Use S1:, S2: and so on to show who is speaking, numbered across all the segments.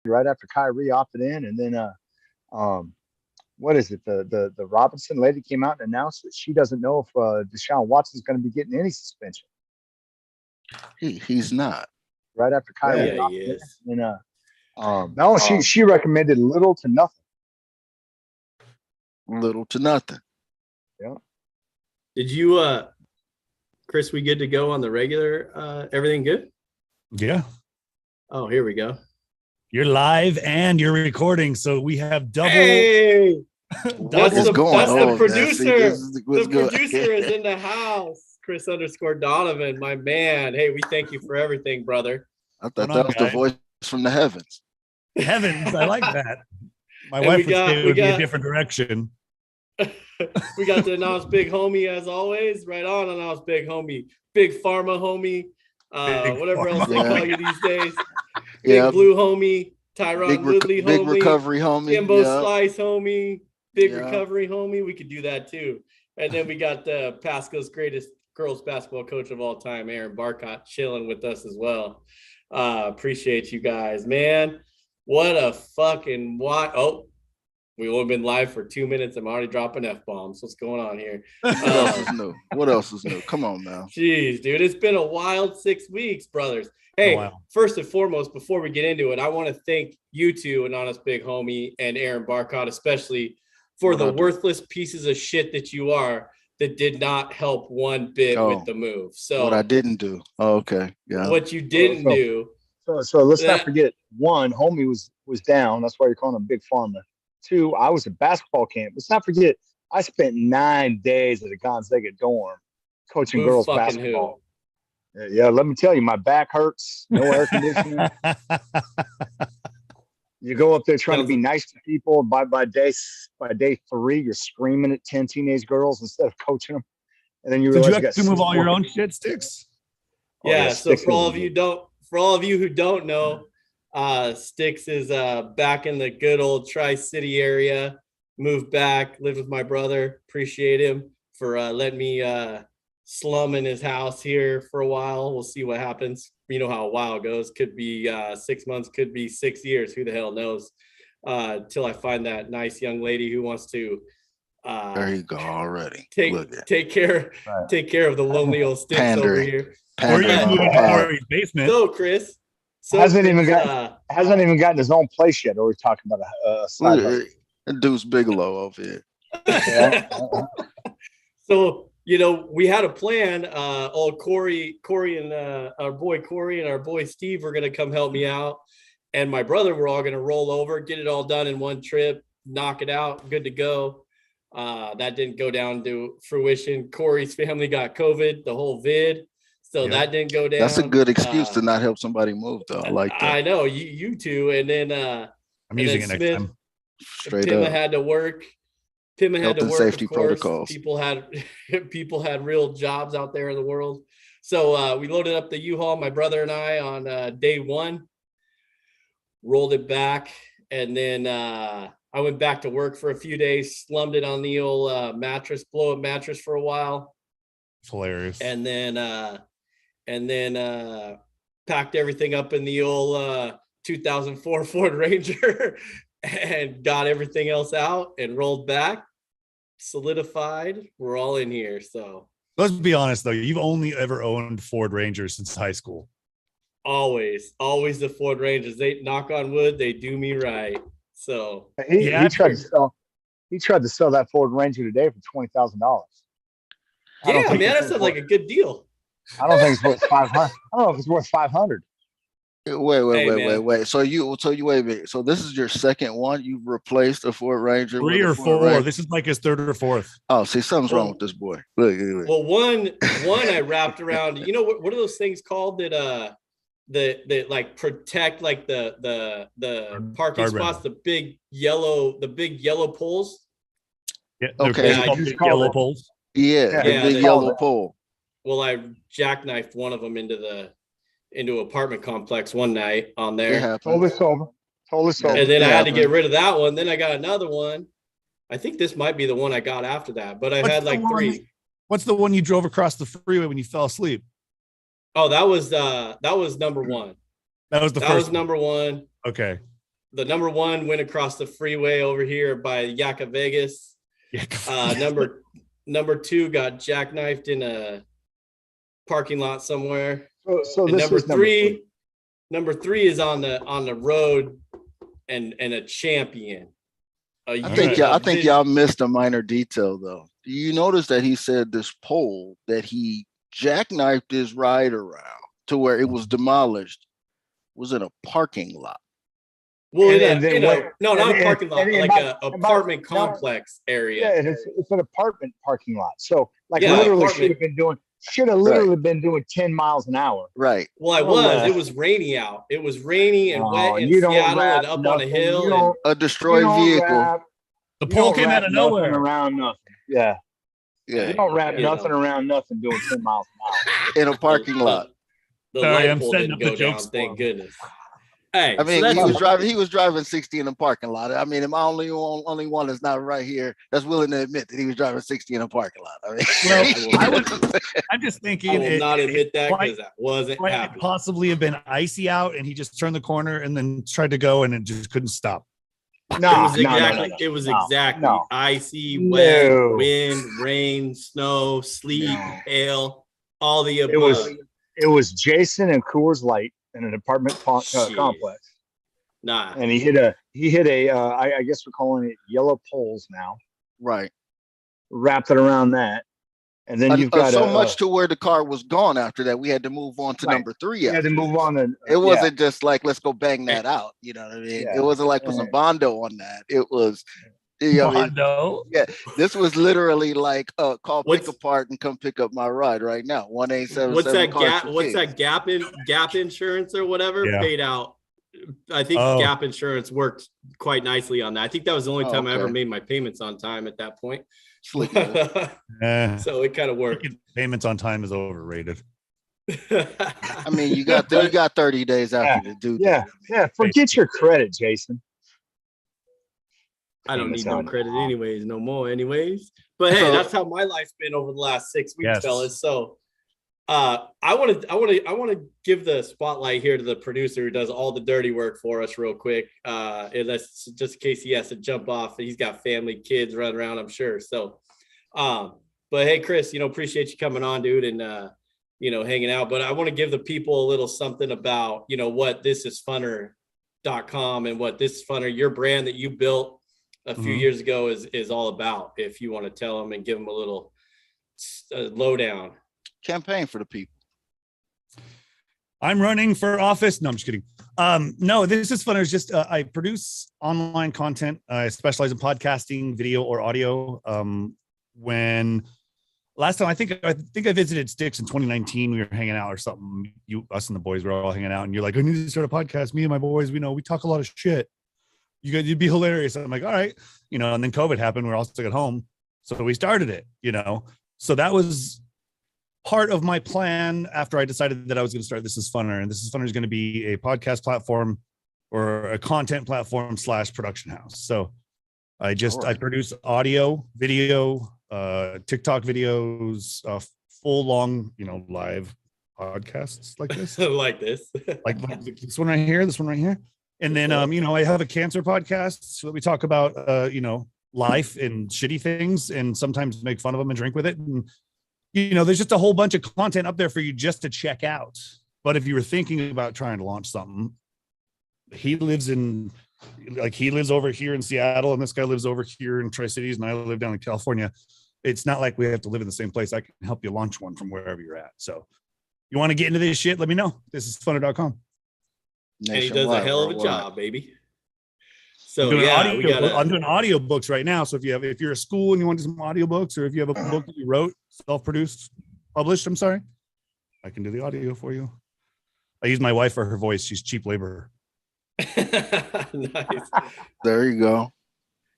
S1: right after Kyrie opted in, and then what is it? The Robinson lady came out and announced that she doesn't know if Deshaun Watson's going to be getting any suspension.
S2: He's not.
S1: Right after Kyrie
S3: he
S1: opted
S3: is.
S1: in, and no, she recommended little to nothing.
S2: Little to nothing.
S1: Yeah.
S3: Did you, Chris? We good to go on the regular? Everything good?
S4: Yeah.
S3: Oh, here we go.
S4: You're live and you're recording, so we have double.
S3: Hey,
S2: What is going
S3: that's
S2: on?
S3: the producer.
S2: The
S3: Producer is in the house. Chris_Donovan, my man. Hey, we thank you for everything, brother.
S2: I thought that was the voice from the heavens.
S4: Heavens, I like that. My
S3: And
S4: wife would say it would be a different direction.
S3: We got to announce Big Homie as always. Right on, announce Big Homie, Big Pharma Homie, whatever else they call you these days. Big Blue Homie, Tyron Woodley Homie,
S2: Big Recovery Homie,
S3: Kimbo Slice Homie, Big Recovery Homie. We could do that too. And then we got Pasco's greatest girls basketball coach of all time, Aaron Barcott, chilling with us as well. Appreciate you guys, man. What a fucking we've only been live for 2 minutes. I'm already dropping F-bombs. What's going on here?
S2: What else is new? Come on now.
S3: Jeez, dude. It's been a wild 6 weeks, brothers. Hey, first and foremost, before we get into it, I want to thank you two, Anonymous Big Homie and Aaron Barcott, especially for the worthless pieces of shit that you are that did not help one bit with the move. So
S2: what I didn't do. Oh, okay. Yeah.
S3: What you didn't do.
S1: So let's not forget, one, Homie was down. That's why you're calling him Big Pharma. Two, I was at basketball camp. Let's not forget, I spent 9 days at a Gonzaga dorm coaching girls basketball. Yeah, let me tell you, my back hurts. No air conditioning. You go up there trying to be nice to people. By day 3, you're screaming at 10 teenage girls instead of coaching them. And then you realize
S4: you have to move all your own shit, Stix.
S3: Yeah. So for all of you who don't know, Stix is back in the good old Tri-City area. Moved back, lived with my brother. Appreciate him for letting me slum in his house here for a while. We'll see what happens. You know how a while goes. Could be 6 months, could be 6 years. Who the hell knows? Till I find that nice young lady who wants to
S2: there you go already.
S3: Take care of the lonely old Stix over here.
S4: Or you move into Corey's basement.
S3: So Chris.
S1: Hasn't even gotten his own place yet. Or we're talking about a side
S2: Deuce Bigelow over here.
S3: So, we had a plan. Old Corey and our boy Corey and our boy Steve were going to come help me out. And my brother were all going to roll over, get it all done in one trip, knock it out, good to go. That didn't go down to fruition. Corey's family got COVID, the whole vid. So that didn't go down.
S2: That's a good excuse to not help somebody move, though. I like that.
S3: I know, you two. And then
S4: I'm using it next time.
S3: Pima had to work.
S2: Safety protocols.
S3: People had real jobs out there in the world. So we loaded up the U-Haul, my brother and I, on day 1, rolled it back, and then I went back to work for a few days, slummed it on the old blow-up mattress for a while.
S4: It's hilarious.
S3: And then packed everything up in the old 2004 Ford Ranger and got everything else out and rolled back, solidified. We're all in here. So
S4: let's be honest, though. You've only ever owned Ford Rangers since high school.
S3: Always the Ford Rangers. They, knock on wood, they do me right. So
S1: he tried to sell that Ford Ranger today for $20,000.
S3: Yeah, man, that sounds like a good deal.
S1: I don't think it's worth 500. I don't know if it's worth 500.
S2: Wait. So wait a minute. So this is your second one? You've replaced a Ford Ranger?
S4: 3 or 4. Ranger. This is like his 3rd or 4th.
S2: Oh, see, something's wrong with this boy. Look.
S3: Well, one I wrapped around. You know what are those things called that like protect like the parking spots, the big yellow poles?
S4: Yeah, okay. Big yellow poles.
S2: Yeah, the big yellow pole.
S3: Well, I jackknifed one of them into apartment complex one night on there.
S1: Totally sober.
S3: And then I had to get rid of that one. Then I got another one. I think this might be the one I got after that, but I had like 3.
S4: What's the one you drove across the freeway when you fell asleep?
S3: Oh, that was number 1.
S4: That was the first.
S3: That was number 1.
S4: Okay.
S3: the number one went across the freeway over here by Yaka Vegas. Number two got jackknifed in a parking lot somewhere.
S1: So this
S3: number
S1: is
S3: three. Number three is on the road and a champion.
S2: I think y'all missed a minor detail though. Do you notice that he said this pole that he jackknifed his ride around to where it was demolished was in a parking lot?
S3: Well, not a parking lot, like an apartment complex area.
S1: Yeah, it's an apartment parking lot. So literally should have literally been doing 10 miles an hour.
S2: Right.
S3: Well, it was rainy out. It was rainy and wet in Seattle and up on a hill.
S2: A destroyed vehicle.
S4: The pole came out of nowhere.
S1: Around nothing. Yeah. You don't wrap nothing around nothing doing 10 miles an hour.
S2: In a parking lot.
S3: The light pole didn't go down, thank goodness. Hey,
S2: I mean, he was driving 60 in the parking lot. I mean, am I only one that's not right here that's willing to admit that he was driving 60 in a parking lot? I mean,
S4: I'm just thinking.
S3: I will not admit that because that wasn't happening.
S4: Possibly have been icy out, and he just turned the corner and then tried to go, and it just couldn't stop.
S3: It was exactly icy, wet, wind, rain, snow, sleet, hail, all the above.
S1: It was Jason and Coors Light in an apartment complex.
S3: Nah.
S1: And he hit a I guess we're calling it yellow poles now.
S2: Right.
S1: Wrapped it around that. And then you've got
S2: so much to where the car was gone after that. We had to move on to number three.
S1: You had to move on.
S2: It wasn't just like, let's go bang that out. You know what I mean? It wasn't like put some Bondo on that. It was
S4: Bondo.
S2: This was literally like call pick apart and come pick up my ride right now. 1-877.
S3: What's that gap insurance or whatever paid out? I think gap insurance worked quite nicely on that. I think that was the only time I ever made my payments on time at that point. So it kind of worked.
S4: Payments on time is overrated.
S2: I mean, you got 30 days after to do that.
S1: Yeah. Forget your credit, Jason.
S3: I don't need no credit no more. But hey, that's how my life's been over the last 6 weeks, fellas. So I want to give the spotlight here to the producer who does all the dirty work for us real quick. And that's just in case he has to jump off. He's got family, kids running around, I'm sure. So, but hey, Chris, appreciate you coming on, dude, and hanging out. But I want to give the people a little something about, what thisisfunner.com and what This Is Funner, your brand that you built a few years ago is all about. If you want to tell them and give them a little lowdown.
S2: Campaign for the people.
S4: I'm running for office. No, I'm just kidding. No, This Is Funner is just I produce online content. I specialize in podcasting, video or audio. When last time I think I visited Stix in 2019, we were hanging out or something. Us and the boys were all hanging out, and you're like, I need to start a podcast. Me and my boys, we talk a lot of shit. You'd be hilarious. I'm like, all right, and then COVID happened. We're all stuck at home. So we started it, so that was part of my plan after I decided that I was going to start This Is Funner. And This Is Funner is going to be a podcast platform or a content platform / production house. So I produce audio, video, TikTok videos, full long, live podcasts like this.
S3: like this
S4: one right here. And then, I have a cancer podcast so that we talk about, life and shitty things and sometimes make fun of them and drink with it. And, there's just a whole bunch of content up there for you just to check out. But if you were thinking about trying to launch something, he lives over here in Seattle and this guy lives over here in Tri-Cities and I live down in California. It's not like we have to live in the same place. I can help you launch one from wherever you're at. So you want to get into this shit, let me know. Thisisfunner.com.
S3: And he does a hell of a job, baby. So
S4: I'm doing audiobooks right now. So if you're a school and you want to do some audiobooks, or if you have a book that you wrote, self-produced, published, I can do the audio for you. I use my wife for her voice. She's cheap labor.
S3: Nice.
S2: There you go.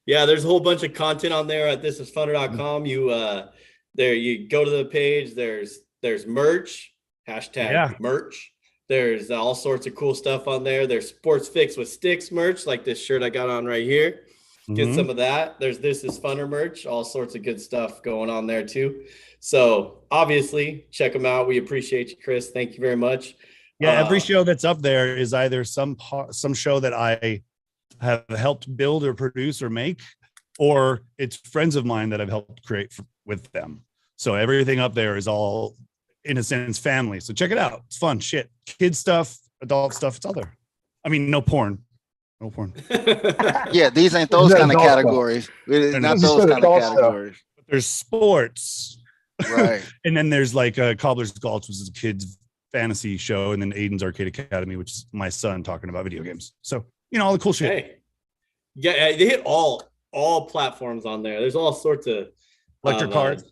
S3: Yeah, there's a whole bunch of content on there at thisisfunner.com. You go to the page, there's merch, #merch. There's all sorts of cool stuff on there. There's Sports Fix with Stix merch, like this shirt I got on right here. Get some of that. There's This Is Funner merch, all sorts of good stuff going on there too. So obviously check them out. We appreciate you, Chris. Thank you very much.
S4: Yeah, every show that's up there is either some show that I have helped build or produce or make, or it's friends of mine that I've helped create with them. So everything up there is all, in a sense, family. So check it out. It's fun shit. Kid stuff, adult stuff. It's all there. I mean, no porn. No porn.
S2: Yeah, these ain't those kind of
S1: adult
S2: categories. It's
S4: And
S2: not
S1: this is
S2: those kind of
S1: adult stuff.
S2: categories.
S4: There's sports.
S2: Right.
S4: And then there's like Cobbler's Gulch, which is a kid's fantasy show. And then Aiden's Arcade Academy, which is my son talking about video games. So, all the cool shit.
S3: Hey. Yeah, they hit all platforms on there. There's all sorts of
S4: Electric cards.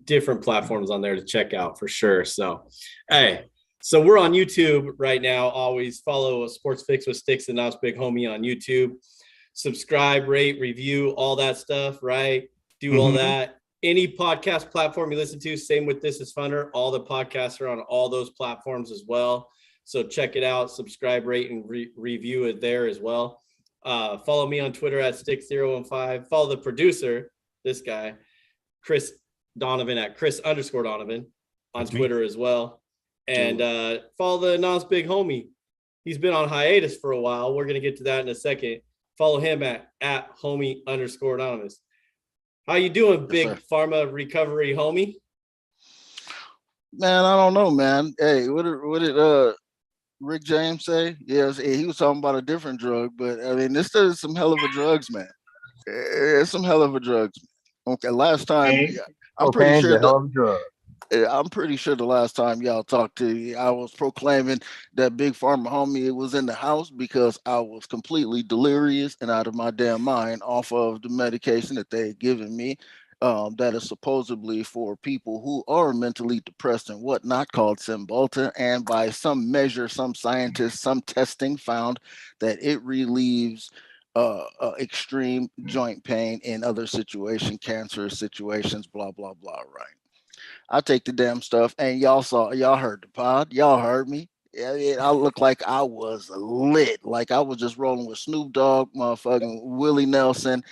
S3: different platforms on there to check out for sure. So, hey, so we're on YouTube right now. Always follow Sports Fix with Stix and Knobs Big Homie on YouTube. Subscribe, rate, review, all that stuff, right? Do all that. Any podcast platform you listen to, same with This Is Funner. All the podcasts are on all those platforms as well. So check it out, subscribe, rate, and review it there as well. Follow me on Twitter at Stix015. Follow the producer, this guy, Chris Donovan at Chris_Donovan on Twitter as well. And follow the Knobs Big Homie. He's been on hiatus for a while. We're going to get to that in a second. Follow him at homie_anonymous. How you doing, big pharma recovery homie?
S2: Man, I don't know, man. Hey, what did Rick James say? Yes, he was talking about a different drug, but I mean, this is some hell of a drugs, man. It's some hell of a drugs. Okay, last time I'm pretty sure I'm pretty sure the last time y'all talked to you, I was proclaiming that big pharma homie was in the house because I was completely delirious and out of my damn mind off of the medication that they had given me. That is supposedly for people who are mentally depressed and whatnot, called Cymbalta. And by some measure, some scientists, some testing found that it relieves extreme joint pain in other situations, cancerous situations, blah, blah, blah, right? I take the damn stuff, and y'all heard the pod. Y'all heard me. I look like I was lit, like I was just rolling with Snoop Dogg, motherfucking Willie Nelson,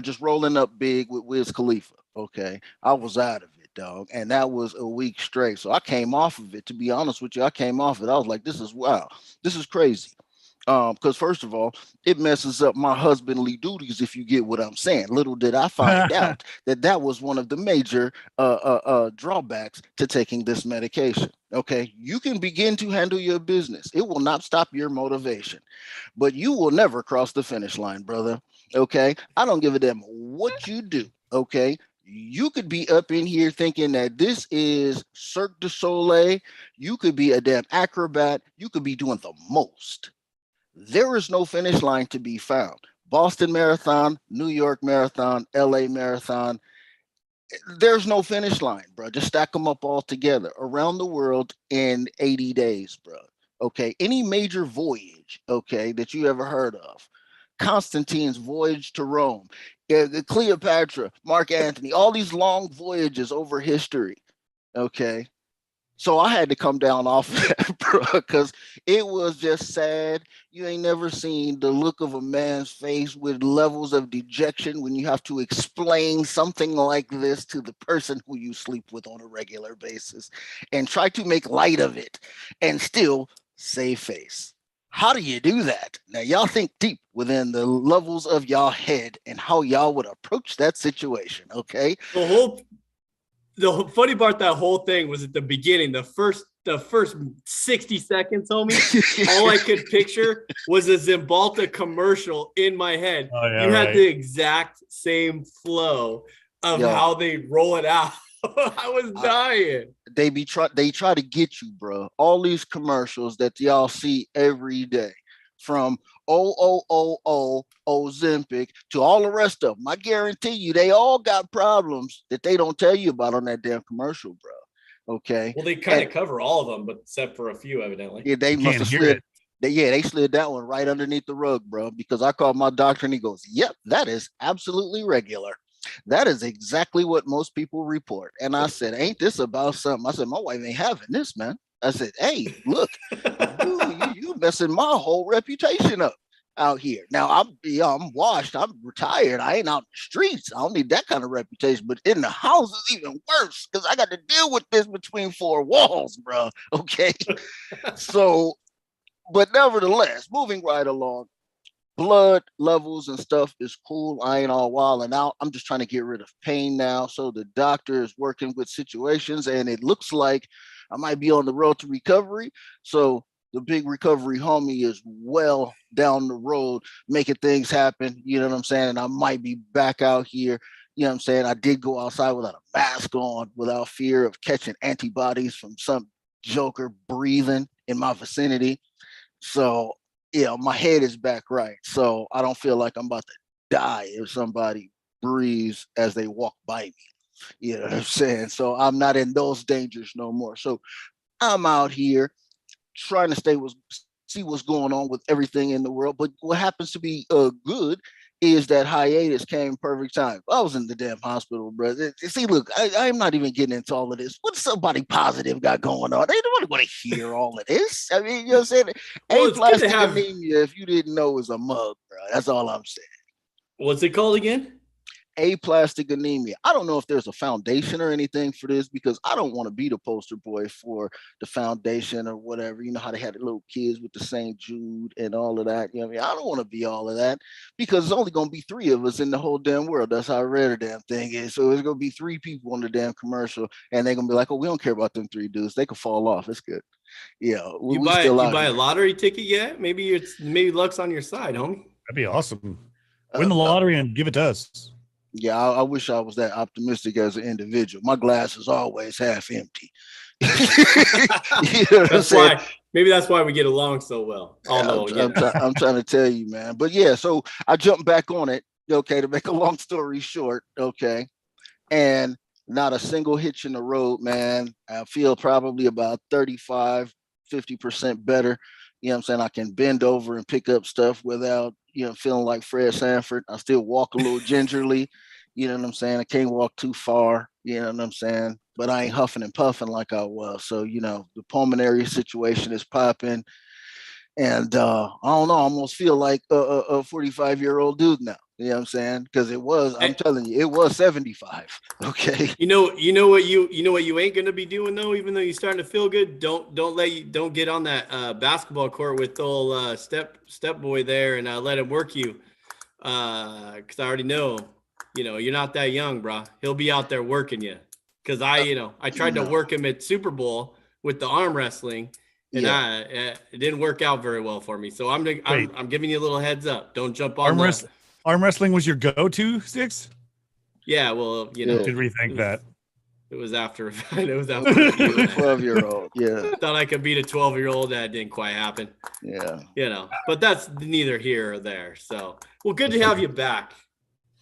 S2: just rolling up big with Wiz Khalifa. Okay, I was out of it, dog, and that was a week straight. So I came off of it. To be honest with you, I came off it. I was like, this is wow, this is crazy. Because first of all, it messes up my husbandly duties, if you get what I'm saying. Little did I find out that was one of the major drawbacks to taking this medication. Okay, you can begin to handle your business. It will not stop your motivation, but you will never cross the finish line, brother. Okay, I don't give a damn what you do. Okay, you could be up in here thinking that this is Cirque du Soleil. You could be a damn acrobat. You could be doing the most. There is no finish line to be found. Boston Marathon, New York Marathon, LA Marathon. There's no finish line, bro. Just stack them up all together around the world in 80 days, bro. Okay. Any major voyage, okay, that you ever heard of. Constantine's voyage to Rome, Cleopatra, Mark Antony, all these long voyages over history. Okay. So I had to come down off that, bro, because it was just sad. You ain't never seen the look of a man's face with levels of dejection when you have to explain something like this to the person who you sleep with on a regular basis and try to make light of it and still save face. How do you do that? Now, y'all think deep within the levels of y'all head and how y'all would approach that situation, okay?
S3: The funny part, that whole thing was at the beginning, the first 60 seconds, homie. All I could picture was a Cymbalta commercial in my head. Oh, yeah, you had the exact same flow of how they roll it out. I was dying.
S2: They try to get you, bro. All these commercials that y'all see every day, from Ozempic to all the rest of them. I guarantee you, they all got problems that they don't tell you about on that damn commercial, bro. Okay.
S3: Well, they kind of cover all of them, but except for a few, evidently.
S2: Yeah, they must have slid. They slid that one right underneath the rug, bro. Because I called my doctor and he goes, "Yep, that is absolutely regular. That is exactly what most people report." And I said, "Ain't this about something?" I said, "My wife ain't having this, man." I said, "Hey, look, you messing my whole reputation up out here. Now I'm washed. I'm retired. I ain't out in the streets. I don't need that kind of reputation. But in the house is even worse because I got to deal with this between four walls, bro. Okay." So But nevertheless, moving right along, blood levels and stuff is cool. I ain't all wild and out. I'm just trying to get rid of pain now. So the doctor is working with situations, and it looks like I might be on the road to recovery. So the big recovery homie is well down the road, making things happen. You know what I'm saying? And I might be back out here. You know what I'm saying? I did go outside without a mask on, without fear of catching antibodies from some joker breathing in my vicinity. So yeah, my head is back right. So I don't feel like I'm about to die if somebody breathes as they walk by me. You know what I'm saying? So I'm not in those dangers no more. So I'm out here trying to see what's going on with everything in the world. But what happens to be good is that hiatus came perfect time. I was in the damn hospital, bro. See, look, I'm not even getting into all of this. What somebody positive got going on? They don't want to hear all of this. I mean, you know what I'm saying?
S3: Well, it's good to have
S2: anemia, if you didn't know, is a mug, bro. That's all I'm saying.
S3: What's it called again?
S2: Aplastic anemia. I don't know if there's a foundation or anything for this, because I don't want to be the poster boy for the foundation or whatever. You know how they had the little kids with the St. Jude and all of that. You know what I mean? I don't want to be all of that, because there's only going to be 3 of us in the whole damn world. That's how rare the damn thing is. So there's going to be 3 people on the damn commercial, and they're going to be like, oh, we don't care about them 3 dudes. They could fall off. It's good. Yeah.
S3: You buy a lottery ticket yet? Maybe luck's on your side, homie.
S4: That'd be awesome. Win the lottery and give it to us.
S2: Yeah, I wish I was that optimistic as an individual. My glass is always half empty. You know
S3: that's why we get along so well.
S2: I'm trying to tell you, man. But yeah, so I jumped back on it, okay, to make a long story short, okay, and not a single hitch in the road, man. I feel probably about 35, 50% better. You know what I'm saying? I can bend over and pick up stuff without, feeling like Fred Sanford. I still walk a little gingerly. You know what I'm saying? I can't walk too far. You know what I'm saying? But I ain't huffing and puffing like I was. So, the pulmonary situation is popping. And I don't know, I almost feel like a 45-year-old dude now. You know what I'm saying? Because I'm telling you, it was 75. Okay.
S3: You know what you ain't gonna be doing though, even though you're starting to feel good. Don't get on that basketball court with old step boy there and let him work you. Because I already know, you're not that young, bro. He'll be out there working you. Because I tried to work him at Super Bowl with the arm wrestling. And it didn't work out very well for me. So I'm giving you a little heads up. Don't jump on
S4: arm wrestling was your go-to, Stix?
S3: Yeah, well,
S4: did rethink that.
S3: It was after 12-year-old.
S2: Yeah.
S3: Thought I could beat a 12-year-old. That didn't quite happen.
S2: Yeah.
S3: But that's neither here or there. So, well, good to have you back.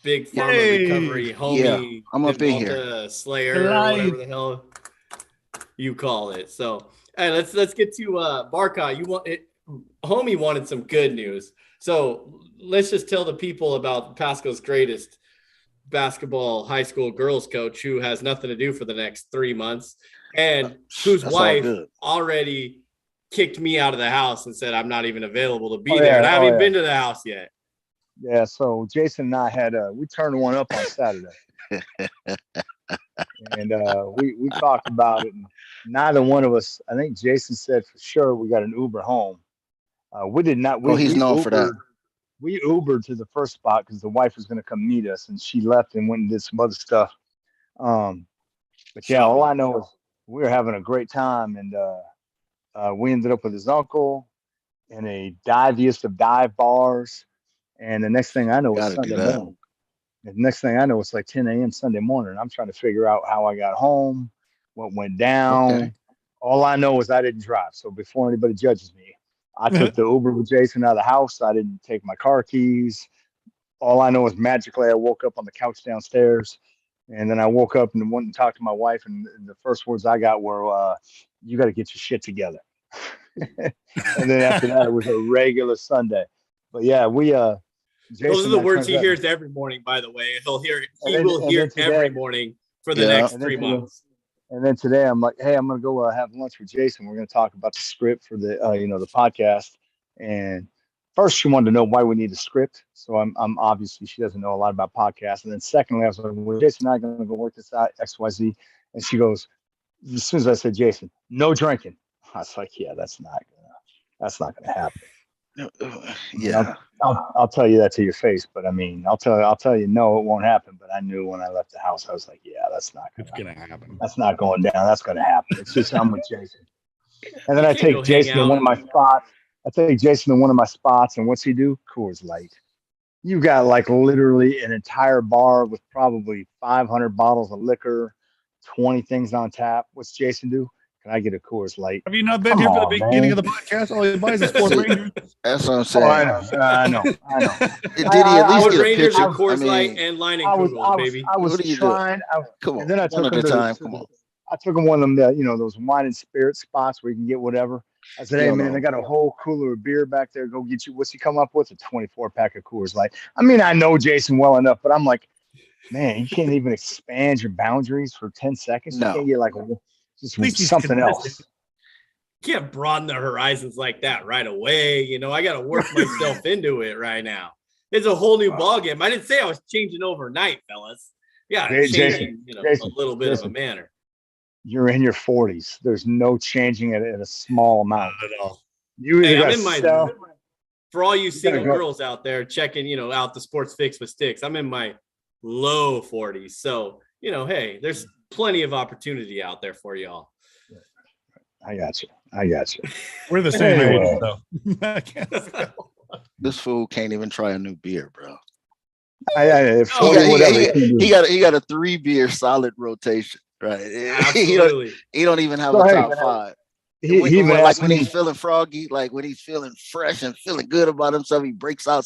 S3: Big Pharma recovery, homie.
S2: Yeah, I'm up in here.
S3: Slayer, or whatever the hell you call it. So, hey, let's get to Barca. Homie wanted some good news. So let's just tell the people about Pasco's greatest basketball high school girls coach, who has nothing to do for the next 3 months, and whose wife already kicked me out of the house and said I'm not even available to be there. And I haven't been to the house yet.
S1: Yeah, so Jason and I had we turned one up on Saturday. And we talked about it, and neither one of us, I think Jason said for sure we got an Uber home. We did not.
S2: He's known Ubered, for that.
S1: We Ubered to the first spot because the wife was going to come meet us, and she left and went and did some other stuff. But yeah, all I know is we were having a great time, and we ended up with his uncle in a diviest of dive bars. And the next thing I know, it's Sunday morning. The next thing I know, it's like 10 a.m. Sunday morning. I'm trying to figure out how I got home, what went down. Okay. All I know is I didn't drive. So before anybody judges me, I took the Uber with Jason out of the house. I didn't take my car keys. All I know is magically I woke up on the couch downstairs. And then I woke up and went and talked to my wife. And the first words I got were, you got to get your shit together. And then after that, it was a regular Sunday. But yeah, Jason,
S3: those are the words he hears every morning, by the way. He will hear every morning for the next 3 months.
S1: And then today I'm like, hey, I'm going to go have lunch with Jason. We're going to talk about the script for the, the podcast. And first she wanted to know why we need a script. So I'm obviously, she doesn't know a lot about podcasts. And then secondly, I was like, well, Jason and I are going to go work this out, XYZ. And she goes, as soon as I said, Jason, no drinking. I was like, yeah, that's not That's not going to happen.
S2: Yeah.
S1: I'll tell you that to your face, but I mean, I'll tell you, no, it won't happen. But I knew when I left the house, I was like, yeah, that's not
S4: gonna happen.
S1: That's not going down. That's going to happen. It's just I'm with Jason, and then I
S3: can't go
S1: take Jason to
S3: hang
S1: one of
S3: out.
S1: my spots. And what's he do? Coors Light. You got like literally an entire bar with probably 500 bottles of liquor, 20 things on tap. What's Jason do? Can I get a Coors Light?
S4: Have you not been
S1: Come
S4: here for the
S1: on,
S4: beginning
S1: man.
S4: of the podcast? All he buys is Ford Rangers.
S2: That's what I'm
S1: Oh,
S2: saying.
S1: I know.
S2: Did he at least
S3: Ford
S2: get a
S3: Rangers
S2: picture?
S3: and Coors
S2: I mean,
S3: Light and Line and Kugels, baby.
S1: I was
S2: What are you doing?
S1: trying.
S2: Come on,
S1: And then I
S2: one
S1: took
S2: at
S1: him
S2: a
S1: to
S2: time. Come on.
S1: I took him one of them, those wine and spirit spots where you can get whatever. I said, hey,
S2: Yo,
S1: man,
S2: no.
S1: they got a whole cooler of beer back there. Go get you. What's he come up with? A 24-pack of Coors Light. I mean, I know Jason well enough, but I'm like, man, you can't even expand your boundaries for 10 seconds. You
S2: No.
S1: can't get like just
S4: At least he's
S1: something
S4: consistent.
S1: else.
S3: Can't broaden the horizons like that right away. You know, I got to work myself into it right now. It's a whole new ballgame. I didn't say I was changing overnight, fellas. Yeah, changing, a little bit of a manner.
S1: You're in your 40s. There's no changing it in a small amount.
S4: Not at all.
S1: You either
S3: I'm in my
S1: sell.
S3: For all you single
S1: go.
S3: girls out there checking, out the sports fix with Stix, I'm in my low 40s. So, hey, there's plenty of opportunity out there for y'all.
S1: I got you.
S4: We're the same
S1: Anyway.
S4: age, though.
S2: This fool can't even try a new beer, bro.
S1: He
S2: He got a 3 beer solid rotation, right?
S3: Absolutely.
S2: He don't even have
S1: So,
S2: a
S1: hey,
S2: top 5.
S1: When
S2: He's feeling froggy, like when he's feeling fresh and feeling good about himself, he breaks out.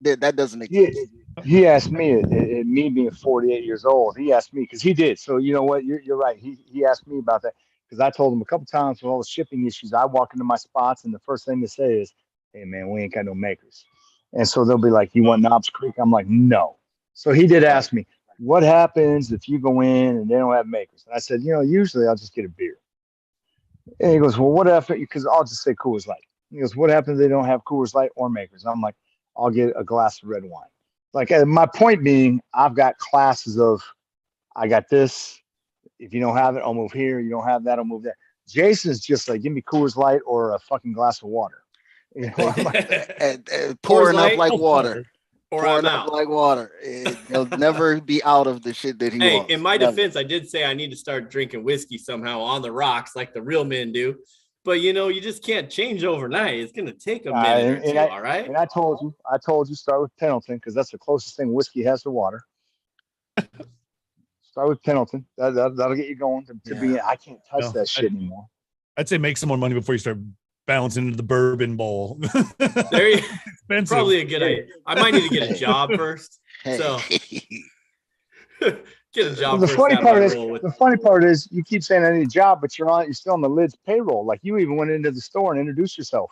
S2: That doesn't exist.
S1: He asked me, me being 48 years old, he asked me because he did. So you know what? You're right. He asked me about that because I told him a couple times with all the shipping issues, I walk into my spots and the first thing they say is, "Hey man, we ain't got no makers." And so they'll be like, "You want Knobs Creek?" I'm like, "No." So he did ask me, "What happens if you go in and they don't have makers?" And I said, usually I'll just get a beer. And he goes, "Well, what if?" Because I'll just say Coors Light. He goes, "What happens if they don't have Coors Light or makers?" I'm like, "I'll get a glass of red wine." Like my point being, I've got classes of, I got this. If you don't have it, I'll move here. You don't have that, I'll move there. Jason's just like, give me Coors Light or a fucking glass of water.
S2: And pouring up like water.
S3: Or
S2: pouring
S3: I'm
S2: up
S3: out.
S2: like water. He'll never be out of the shit that he wants.
S3: In my
S2: Never.
S3: defense, I did say I need to start drinking whiskey somehow on the rocks like the real men do. But, you just can't change overnight. It's going to take a minute or two, all right?
S1: And I told you start with Pendleton because that's the closest thing whiskey has to water. Start with Pendleton. That'll get you going to be. I can't touch that shit anymore.
S4: I'd say make some more money before you start bouncing into the bourbon bowl.
S3: There probably a good idea. I might need to get a job first. So get a job
S1: The
S3: first.
S1: funny part is you keep saying I need a job, but you're still on the Lid's payroll. Like you even went into the store and introduced yourself.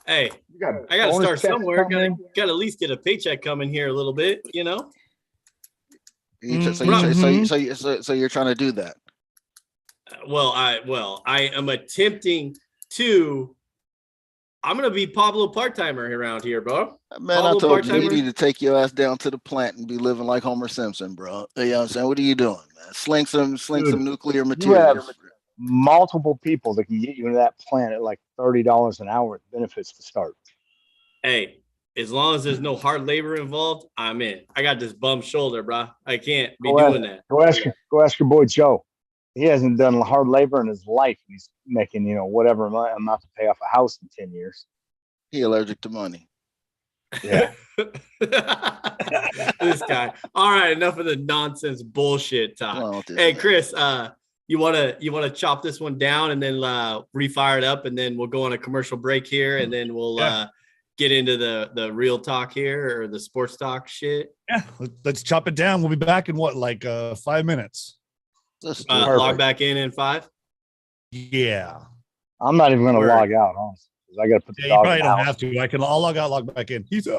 S3: Hey, I got to start somewhere. Got to at least get a paycheck coming here a little bit,
S2: So you're trying to do that?
S3: Well, I am attempting to. I'm gonna be Pablo part-timer around here, bro.
S2: Man, Pablo I told you need to take your ass down to the plant and be living like Homer Simpson, bro. You know what I'm saying? What are you doing, man? Sling some nuclear materials.
S1: You have multiple people that can get you into that plant at like $30 an hour with benefits to start.
S3: Hey, as long as there's no hard labor involved, I'm in. I got this bum shoulder, bro. I can't be doing that.
S1: Go ask your boy Joe. He hasn't done hard labor in his life. He's making, whatever amount to pay off a house in 10 years.
S2: He allergic to money.
S1: Yeah.
S3: This guy. All right, enough of the nonsense bullshit talk. Hey, Chris, you wanna chop this one down and then refire it up, and then we'll go on a commercial break here, and then we'll get into the real talk here or the sports talk shit.
S4: Yeah, let's chop it down. We'll be back in 5 minutes.
S3: Log back in 5.
S4: Yeah,
S1: I'm not even going to log out, honestly, because I got to put the dog in the house.
S4: You probably don't have to. I'll log out, log back in. He's out.